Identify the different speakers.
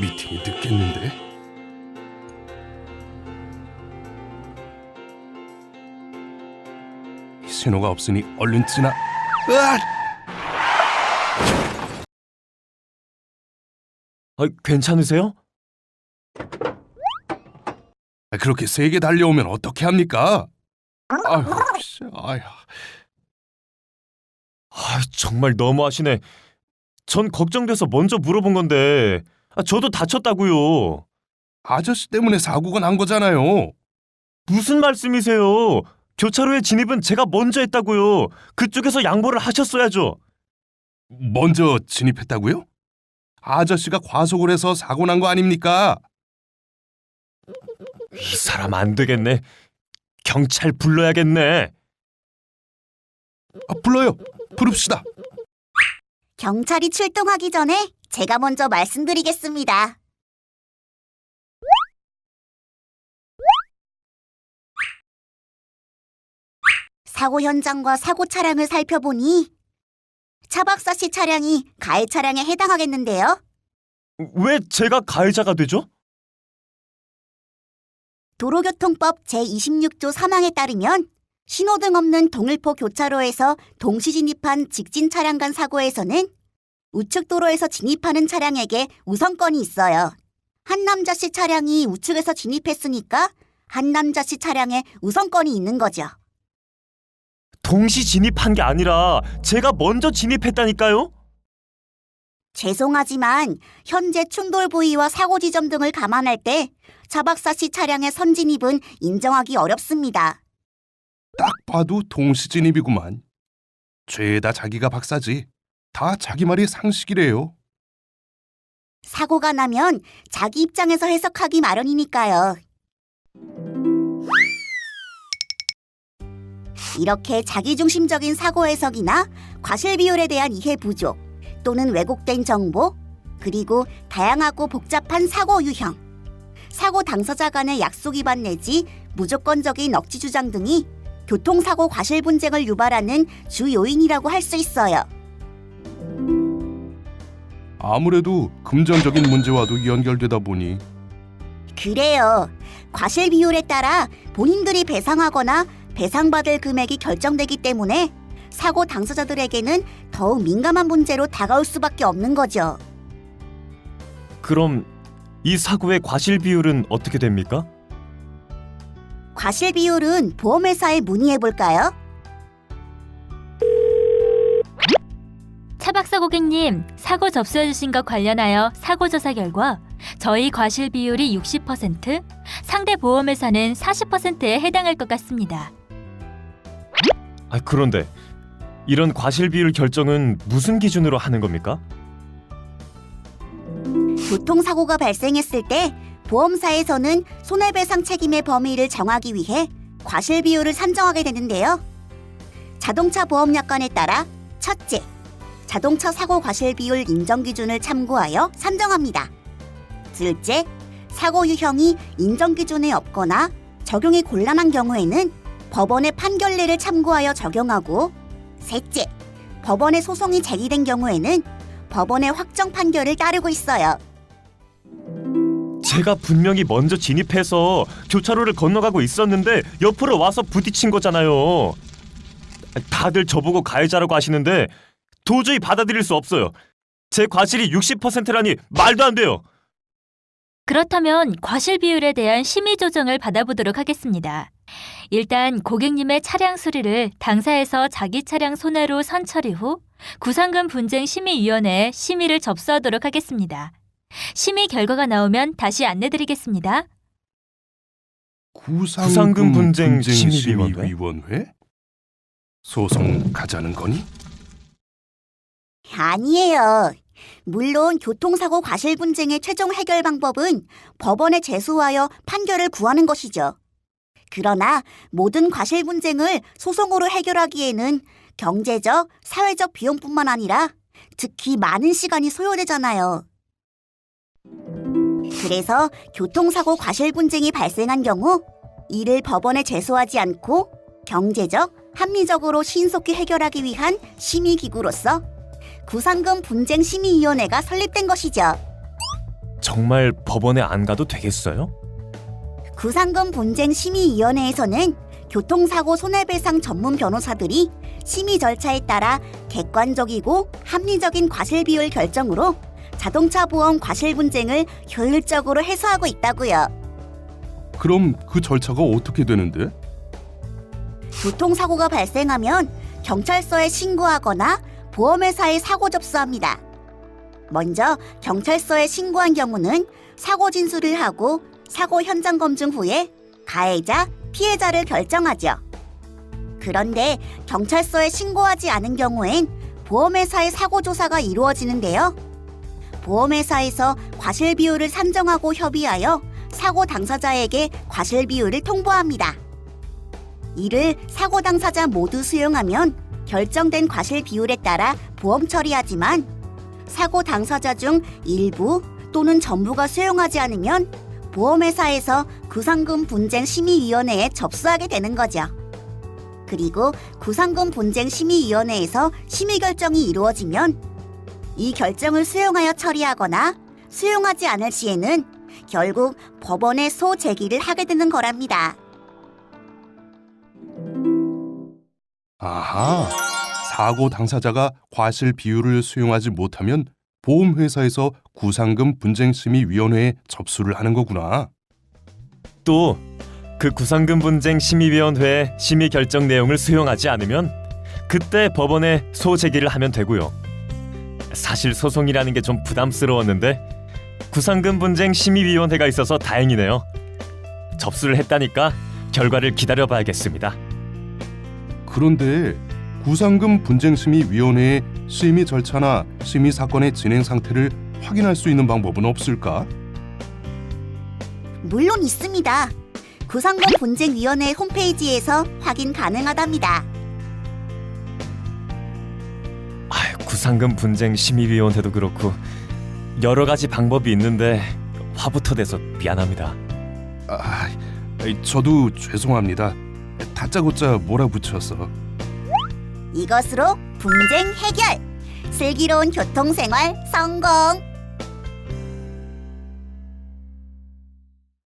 Speaker 1: 미팅이 늦겠는데? 신호가 없으니 얼른 지나.
Speaker 2: 괜찮으세요?
Speaker 1: 그렇게 세게 달려오면 어떻게 합니까? 아휴, 아휴.
Speaker 2: 정말 너무하시네. 전 걱정돼서 먼저 물어본 건데 저도 다쳤다고요.
Speaker 1: 아저씨 때문에 사고가 난 거잖아요.
Speaker 2: 무슨 말씀이세요? 교차로에 진입은 제가 먼저 했다고요. 그쪽에서 양보를 하셨어야죠.
Speaker 1: 먼저 진입했다고요? 아저씨가 과속을 해서 사고 난 거 아닙니까?
Speaker 2: 이 사람 안 되겠네. 경찰 불러야겠네.
Speaker 1: 불러요. 부릅시다.
Speaker 3: 경찰이 출동하기 전에 제가 먼저 말씀드리겠습니다. 사고 현장과 사고 차량을 살펴보니 차 박사 씨 차량이 가해 차량에 해당하겠는데요.
Speaker 2: 왜 제가 가해자가 되죠?
Speaker 3: 도로교통법 제26조 3항에 따르면 신호등 없는 동일포 교차로에서 동시 진입한 직진 차량 간 사고에서는 우측 도로에서 진입하는 차량에게 우선권이 있어요. 한 남자 씨 차량이 우측에서 진입했으니까 한 남자 씨 차량에 우선권이 있는 거죠.
Speaker 2: 동시 진입한 게 아니라 제가 먼저 진입했다니까요?
Speaker 3: 죄송하지만 현재 충돌 부위와 사고 지점 등을 감안할 때 차 박사 씨 차량의 선진입은 인정하기 어렵습니다.
Speaker 1: 딱 봐도 동시진입이구만. 죄다 자기가 박사지. 다 자기 말이 상식이래요.
Speaker 3: 사고가 나면 자기 입장에서 해석하기 마련이니까요. 이렇게 자기중심적인 사고 해석이나 과실 비율에 대한 이해 부족 또는 왜곡된 정보, 그리고 다양하고 복잡한 사고 유형, 사고 당사자 간의 약속 위반 내지 무조건적인 억지 주장 등이 교통사고 과실 분쟁을 유발하는 주 요인이라고 할 수 있어요.
Speaker 1: 아무래도 금전적인 문제와도 연결되다 보니
Speaker 3: 그래요. 과실 비율에 따라 본인들이 배상하거나 배상받을 금액이 결정되기 때문에 사고 당사자들에게는 더욱 민감한 문제로 다가올 수밖에 없는 거죠.
Speaker 2: 그럼 이 사고의 과실 비율은 어떻게 됩니까?
Speaker 3: 과실 비율은 보험회사에 문의해 볼까요?
Speaker 4: 차박사 고객님, 사고 접수해주신 것 관련하여 사고조사 결과 저희 과실 비율이 60%, 상대 보험회사는 40%에 해당할 것 같습니다.
Speaker 2: 그런데 이런 과실 비율 결정은 무슨 기준으로 하는 겁니까?
Speaker 3: 교통사고가 발생했을 때 보험사에서는 손해배상 책임의 범위를 정하기 위해 과실 비율을 산정하게 되는데요. 자동차 보험약관에 따라 첫째, 자동차 사고 과실 비율 인정 기준을 참고하여 산정합니다. 둘째, 사고 유형이 인정 기준에 없거나 적용이 곤란한 경우에는 법원의 판결례를 참고하여 적용하고, 셋째, 법원의 소송이 제기된 경우에는 법원의 확정 판결을 따르고 있어요.
Speaker 2: 제가 분명히 먼저 진입해서 교차로를 건너가고 있었는데 옆으로 와서 부딪힌 거잖아요. 다들 저보고 가해자라고 하시는데 도저히 받아들일 수 없어요. 제 과실이 60%라니 말도 안 돼요.
Speaker 4: 그렇다면 과실 비율에 대한 심의 조정을 받아보도록 하겠습니다. 일단 고객님의 차량 수리를 당사에서 자기 차량 손해로 선처리 후 구상금 분쟁 심의위원회에 심의를 접수하도록 하겠습니다. 심의 결과가 나오면 다시 안내드리겠습니다.
Speaker 1: 구상금 분쟁
Speaker 2: 심의위원회?
Speaker 1: 심의위원회? 소송 가자는 거니?
Speaker 3: 아니에요. 물론 교통사고 과실 분쟁의 최종 해결 방법은 법원에 제소하여 판결을 구하는 것이죠. 그러나 모든 과실 분쟁을 소송으로 해결하기에는 경제적, 사회적 비용뿐만 아니라 특히 많은 시간이 소요되잖아요. 그래서 교통사고 과실 분쟁이 발생한 경우 이를 법원에 제소하지 않고 경제적, 합리적으로 신속히 해결하기 위한 심의기구로서 구상금 분쟁 심의위원회가 설립된 것이죠.
Speaker 2: 정말 법원에 안 가도 되겠어요?
Speaker 3: 구상금 분쟁 심의위원회에서는 교통사고 손해배상 전문 변호사들이 심의 절차에 따라 객관적이고 합리적인 과실 비율 결정으로 자동차 보험 과실 분쟁을 효율적으로 해소하고 있다고요.
Speaker 1: 그럼 그 절차가 어떻게 되는데?
Speaker 3: 교통사고가 발생하면 경찰서에 신고하거나 보험회사에 사고 접수합니다. 먼저 경찰서에 신고한 경우는 사고 진술을 하고 사고 현장 검증 후에 가해자, 피해자를 결정하죠. 그런데 경찰서에 신고하지 않은 경우엔 보험회사의 사고 조사가 이루어지는데요. 보험회사에서 과실 비율을 산정하고 협의하여 사고 당사자에게 과실 비율을 통보합니다. 이를 사고 당사자 모두 수용하면 결정된 과실 비율에 따라 보험 처리하지만 사고 당사자 중 일부 또는 전부가 수용하지 않으면 보험회사에서 구상금 분쟁 심의위원회에 접수하게 되는 거죠. 그리고 구상금 분쟁 심의위원회에서 심의 결정이 이루어지면 이 결정을 수용하여 처리하거나 수용하지 않을 시에는 결국 법원에 소 제기를 하게 되는 거랍니다.
Speaker 1: 아하, 사고 당사자가 과실 비율을 수용하지 못하면 보험회사에서 구상금 분쟁심의위원회에 접수를 하는 거구나.
Speaker 2: 또 그 구상금 분쟁 심의위원회의 심의 결정 내용을 수용하지 않으면 그때 법원에 소제기를 하면 되고요. 사실 소송이라는 게 좀 부담스러웠는데 구상금 분쟁 심의위원회가 있어서 다행이네요. 접수를 했다니까 결과를 기다려봐야겠습니다.
Speaker 1: 그런데 구상금 분쟁심의위원회의 심의 절차나 심의 사건의 진행 상태를 확인할 수 있는 방법은 없을까?
Speaker 3: 물론 있습니다. 구상금 분쟁위원회 홈페이지에서 확인 가능하답니다.
Speaker 2: 구상금 분쟁 심의위원회도 그렇고 여러 가지 방법이 있는데 화부터 내서 미안합니다.
Speaker 1: 저도 죄송합니다. 다짜고짜 몰아붙여서.
Speaker 3: 이것으로 분쟁 해결! 슬기로운 교통생활 성공!